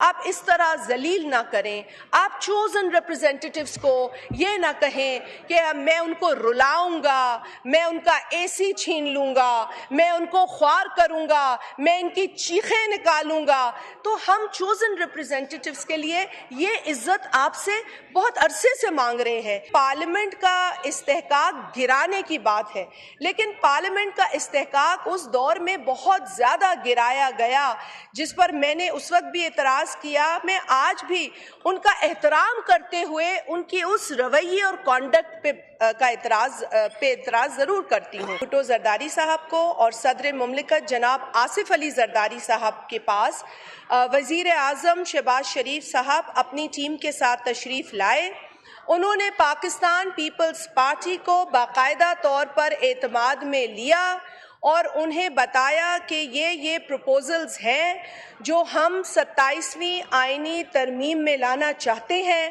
آپ اس طرح ذلیل نہ کریں. آپ چوزن ریپرزینٹیٹیوز کو یہ نہ کہیں کہ میں ان کو رلاؤں گا, میں ان کا اے سی چھین لوں گا, میں ان کو خوار کروں گا, میں ان کی چیخیں نکالوں گا. تو ہم چوزن ریپرزینٹیٹیوز کے لیے یہ عزت آپ سے بہت عرصے سے مانگ رہے ہیں. پارلیمنٹ کا استحقاق گرانے کی بات ہے, لیکن پارلیمنٹ کا استحقاق اس دور میں بہت زیادہ گرایا گیا, جس پر میں نے اس وقت بھی اعتراض کیا. میں آج بھی ان کا احترام کرتے ہوئے ان کی اس رویے اور کانڈکٹ پہ اعتراض ضرور کرتی ہوں. بھٹو زرداری صاحب کو اور صدر مملکت جناب آصف علی زرداری صاحب کے پاس وزیر اعظم شہباز شریف صاحب اپنی ٹیم کے ساتھ تشریف لائے. انہوں نے پاکستان پیپلز پارٹی کو باقاعدہ طور پر اعتماد میں لیا اور انہیں بتایا کہ یہ پروپوزلز ہیں جو ہم 27ویں آئینی ترمیم میں لانا چاہتے ہیں.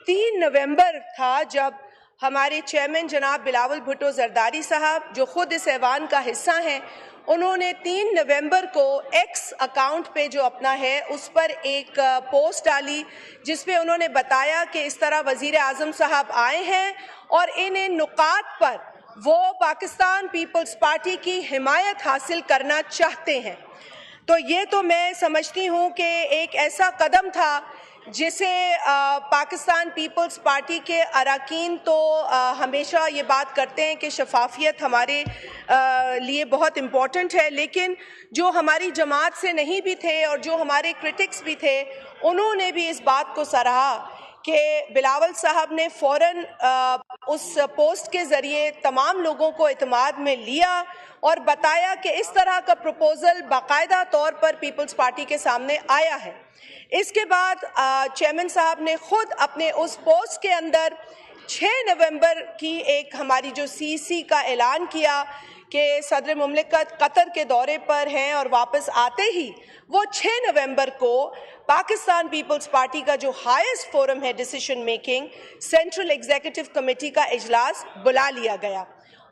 3 نومبر تھا جب ہمارے چیئرمین جناب بلاول بھٹو زرداری صاحب, جو خود اس ایوان کا حصہ ہیں, انہوں نے 3 نومبر کو ایکس اکاؤنٹ پہ جو اپنا ہے اس پر ایک پوسٹ ڈالی, جس پہ انہوں نے بتایا کہ اس طرح وزیر اعظم صاحب آئے ہیں اور ان نکات پر وہ پاکستان پیپلز پارٹی کی حمایت حاصل کرنا چاہتے ہیں. تو یہ تو میں سمجھتی ہوں کہ ایک ایسا قدم تھا جسے پاکستان پیپلز پارٹی کے اراکین تو ہمیشہ یہ بات کرتے ہیں کہ شفافیت ہمارے لیے بہت امپورٹنٹ ہے, لیکن جو ہماری جماعت سے نہیں بھی تھے اور جو ہمارے کرٹکس بھی تھے, انہوں نے بھی اس بات کو سراہا کہ بلاول صاحب نے فوراً اس پوسٹ کے ذریعے تمام لوگوں کو اعتماد میں لیا اور بتایا کہ اس طرح کا پروپوزل باقاعدہ طور پر پیپلز پارٹی کے سامنے آیا ہے. اس کے بعد چیئرمین صاحب نے خود اپنے اس پوسٹ کے اندر 6 نومبر کی ایک ہماری جو سی کا اعلان کیا کہ صدر مملکت قطر کے دورے پر ہیں اور واپس آتے ہی وہ 6 نومبر کو پاکستان پیپلز پارٹی کا جو ہائیسٹ فورم ہے decision making, central executive committee کا اجلاس بلا لیا گیا.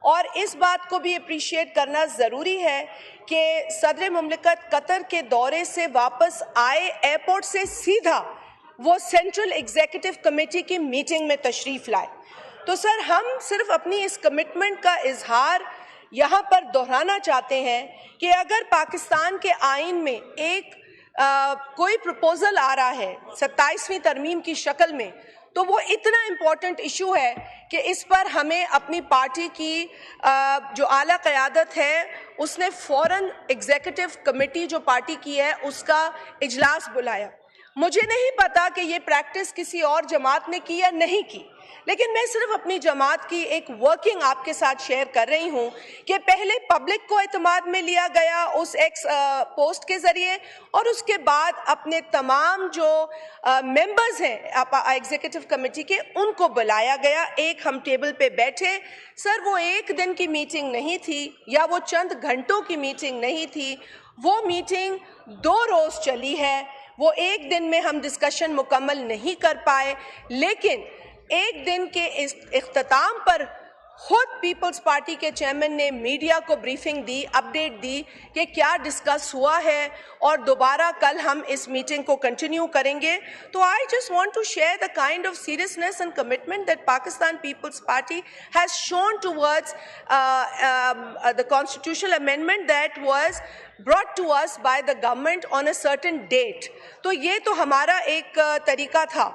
اور اس بات کو بھی اپریشیٹ کرنا ضروری ہے کہ صدر مملکت قطر کے دورے سے واپس آئے, ایئرپورٹ سے سیدھا وہ سینٹرل ایگزیکٹو کمیٹی کی میٹنگ میں تشریف لائے. تو سر, ہم صرف اپنی اس کمٹمنٹ کا اظہار یہاں پر دہرانا چاہتے ہیں کہ اگر پاکستان کے آئین میں ایک کوئی پروپوزل آ رہا ہے 27ویں ترمیم کی شکل میں, تو وہ اتنا امپورٹنٹ ایشو ہے کہ اس پر ہمیں اپنی پارٹی کی جو اعلیٰ قیادت ہے اس نے فوراً ایگزیکٹو کمیٹی جو پارٹی کی ہے اس کا اجلاس بلایا. مجھے نہیں پتا کہ یہ پریکٹس کسی اور جماعت نے کی یا نہیں کی, لیکن میں صرف اپنی جماعت کی ایک ورکنگ آپ کے ساتھ شیئر کر رہی ہوں کہ پہلے پبلک کو اعتماد میں لیا گیا اس ایکس پوسٹ کے ذریعے, اور اس کے بعد اپنے تمام جو ممبرز ہیں ایگزیکٹو کمیٹی کے ان کو بلایا گیا. ایک ہم ٹیبل پہ بیٹھے. سر, وہ ایک دن کی میٹنگ نہیں تھی یا وہ چند گھنٹوں کی میٹنگ نہیں تھی, وہ میٹنگ 2 روز چلی ہے. وہ ایک دن میں ہم ڈسکشن مکمل نہیں کر پائے, لیکن ایک دن کے اختتام پر خود پیپلز پارٹی کے چیئرمین نے میڈیا کو بریفنگ دی, اپڈیٹ دی کہ کیا ڈسکس ہوا ہے, اور دوبارہ کل ہم اس میٹنگ کو کنٹینیو کریں گے. تو I just want to share the kind of seriousness and commitment that Pakistan People's Party has shown towards the constitutional amendment that was brought to us by the government on a certain date. تو یہ تو ہمارا ایک طریقہ تھا.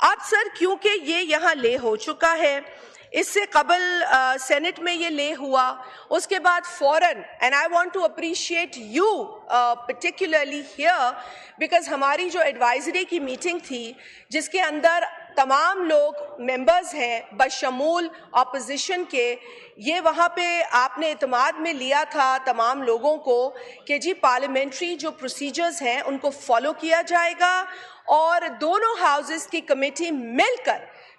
اب سر, کیونکہ یہ یہاں لے ہو چکا ہے, اس سے قبل سینٹ میں یہ لے ہوا, اس کے بعد فوراً, and I want to appreciate you particularly here, because ہماری جو ایڈوائزری کی میٹنگ تھی جس کے اندر تمام لوگ ممبرز ہیں بشمول اپوزیشن کے, یہ وہاں پہ آپ نے اعتماد میں لیا تھا تمام لوگوں کو کہ جی پارلیمنٹری جو پروسیجرز ہیں ان کو فالو کیا جائے گا, اور دونوں ہاؤسز کی کمیٹی مل کر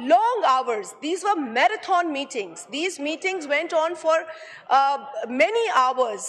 long hours, these were marathon meetings, these meetings went on for many hours.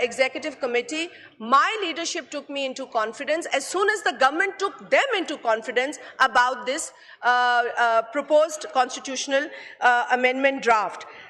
executive committee, my leadership took me into confidence as soon as the government took them into confidence about this proposed constitutional amendment draft.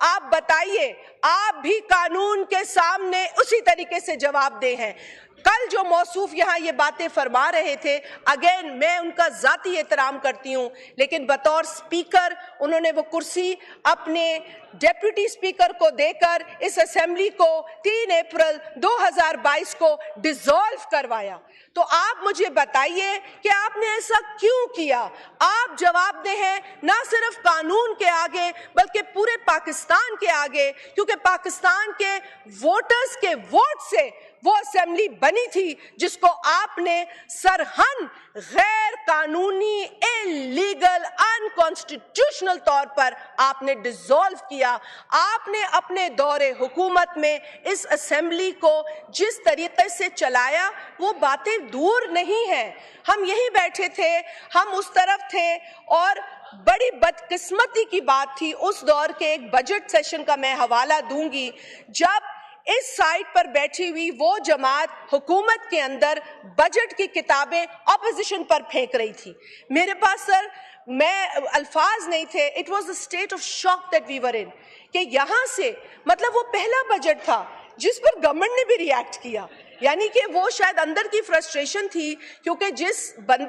آپ بتائیے آپ بھی قانون کے سامنے اسی طریقے سے جواب دہ ہیں. کل جو موصوف یہاں یہ باتیں فرما رہے تھے، اگین میں ان کا ذاتی احترام کرتی ہوں، لیکن بطور سپیکر انہوں نے وہ کرسی اپنے ڈیپٹی سپیکر کو دے کر اس اسمبلی کو 3 اپریل 2022 کو ڈیزالو کروایا. تو آپ مجھے بتائیے کہ آپ نے ایسا کیوں کیا؟ آپ جواب دہ ہیں نہ صرف قانون کے آگے بلکہ پورے پاکستان کے آگے، کیونکہ پاکستان کے ووٹرز کے ووٹ سے وہ اسمبلی بنی تھی جس کو آپ نے سرہن غیر قانونی انلیگل انکانسٹیٹیوشنل طور پر آپ نے ڈیزالو کیا. آپ نے اپنے دور حکومت میں اس اسمبلی کو جس طریقے سے چلایا وہ باتیں دور نہیں ہیں. ہم یہیں بیٹھے تھے، ہم اس طرف تھے، اور بڑی بدقسمتی کی بات تھی اس دور کے ایک بجٹ سیشن کا میں حوالہ دوں گی جب اس سائٹ پر بیٹھی ہوئی وہ جماعت حکومت کے اندر بجٹ کی کتابیں اپوزیشن پر پھینک رہی تھی. میرے پاس سر میں الفاظ نہیں تھے. It was a state of shock that we were in کہ یہاں سے مطلب وہ پہلا بجٹ تھا جس پر گورنمنٹ نے بھی ریئیکٹ کیا. یعنی کہ وہ شاید اندر کی فرسٹریشن تھی، کیونکہ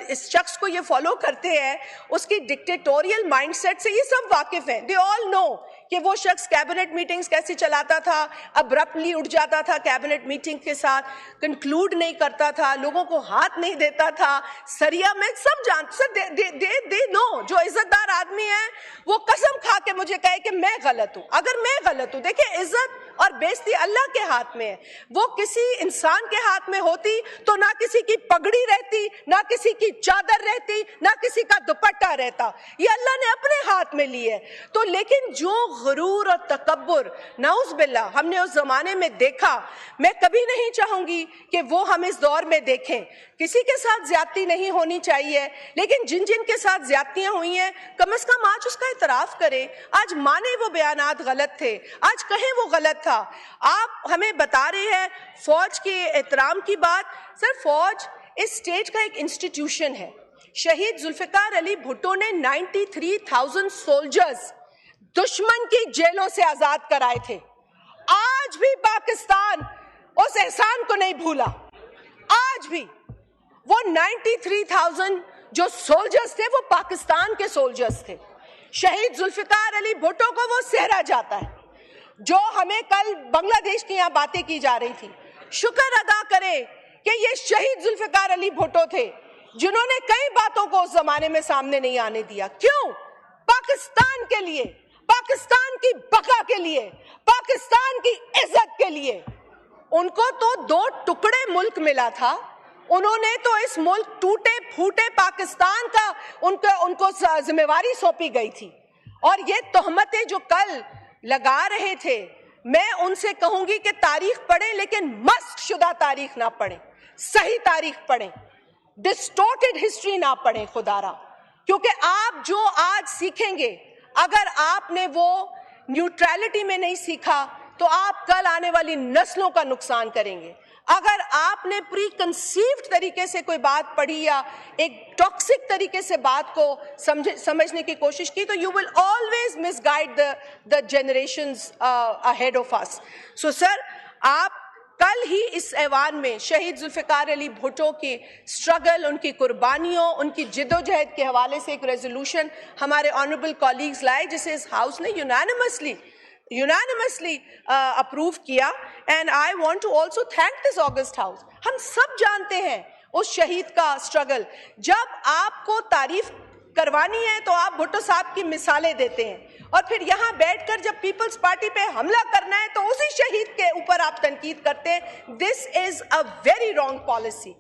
اس شخص کو یہ فالو کرتے ہیں اس کی ڈکٹیٹوریل مائنڈ سیٹ سے یہ سب واقف ہیں. دے آل نو کہ وہ شخص کیبنٹ میٹنگز کیسے چلاتا تھا، ابرپٹلی اٹھ جاتا تھا کیبنٹ میٹنگ کے ساتھ، کنکلوڈ نہیں کرتا تھا، لوگوں کو ہاتھ نہیں دیتا تھا. سریا میں سب دے نو جو عزت دار آدمی ہے وہ قسم کھا کے مجھے کہے کہ میں غلط ہوں. اگر میں غلط ہوں، دیکھیں عزت اور بیزتی اللہ کے ہاتھ میں ہے. وہ کسی انسان کے ہاتھ میں ہوتی تو نہ کسی کی پگڑی رہتی، نہ کسی کی چادر رہتی، نہ کسی کا دوپٹہ رہتا. یہ اللہ نے اپنے ہاتھ میں لی ہے. تو لیکن جو غرور اور تکبر نعوذ باللہ ہم نے اس زمانے میں دیکھا، میں کبھی نہیں چاہوں گی کہ وہ ہم اس دور میں دیکھیں. کسی کے ساتھ زیادتی نہیں ہونی چاہیے، لیکن جن جن کے ساتھ زیادتیاں ہوئی ہیں کم از کم آج اس کا اعتراف کریں. آج مانے وہ بیانات غلط تھے، آج کہیں وہ غلط تھا. آپ ہمیں بتا رہے ہیں فوج کے احترام کی بات. سر فوج اس اسٹیٹ کا ایک انسٹیٹیوشن ہے. شہید ذوالفقار علی بھٹو نے 93,000 سولجرز دشمن کی جیلوں سے آزاد کرائے تھے. آج بھی پاکستان اس احسان کو نہیں بھولا. آج بھی وہ 93,000 جو سولجرز تھے وہ پاکستان کے سولجرز تھے. شہید ذوالفقار علی بھٹو کو وہ سہرا جاتا ہے. جو ہمیں کل بنگلہ دیش کی یہاں باتیں کی جا رہی تھی، شکر ادا کرے کہ یہ شہید ذوالفقار علی بھٹو تھے جنہوں نے کئی باتوں کو اس زمانے میں سامنے نہیں آنے دیا. کیوں؟ پاکستان کے لیے، پاکستان کی بقا کے لیے، پاکستان کی عزت کے لیے. ان کو تو 2 ٹکڑے ملک ملا تھا، انہوں نے تو اس ملک ٹوٹے پھوٹے پاکستان کا ان کو ذمہ داری سونپی گئی تھی. اور یہ تہمتیں جو کل لگا رہے تھے، میں ان سے کہوں گی کہ تاریخ پڑھیں لیکن مست شدہ تاریخ نہ پڑھیں، صحیح تاریخ پڑھیں، ڈسٹورٹڈ ہسٹری نہ پڑھیں خدا را. کیونکہ آپ جو آج سیکھیں گے، اگر آپ نے وہ نیوٹرلٹی میں نہیں سیکھا تو آپ کل آنے والی نسلوں کا نقصان کریں گے. اگر آپ نے پری کنسیوڈ طریقے سے کوئی بات پڑھی یا ایک ٹاکسک طریقے سے بات کو سمجھنے کی کوشش کی تو you will always miss guide the generations ahead of us. So sir, آپ کل ہی اس ایوان میں شہید ذوالفقار علی بھٹو کی سٹرگل، ان کی قربانیوں، ان کی جد و جہد کے حوالے سے ایک ریزولوشن ہمارے آنریبل کولیگز لائے جسے اس ہاؤس نے unanimously اپروو کیا. And I want to also thank this august house. ہم سب جانتے ہیں اس شہید کا سٹرگل. جب آپ کو تعریف کروانی ہے تو آپ بھٹو صاحب کی مثالیں دیتے ہیں، اور پھر یہاں بیٹھ کر جب پیپلز پارٹی پہ حملہ کرنا ہے تو اسی شہید کے اوپر آپ تنقید کرتے ہیں. دس از اے ویری رانگ پالیسی.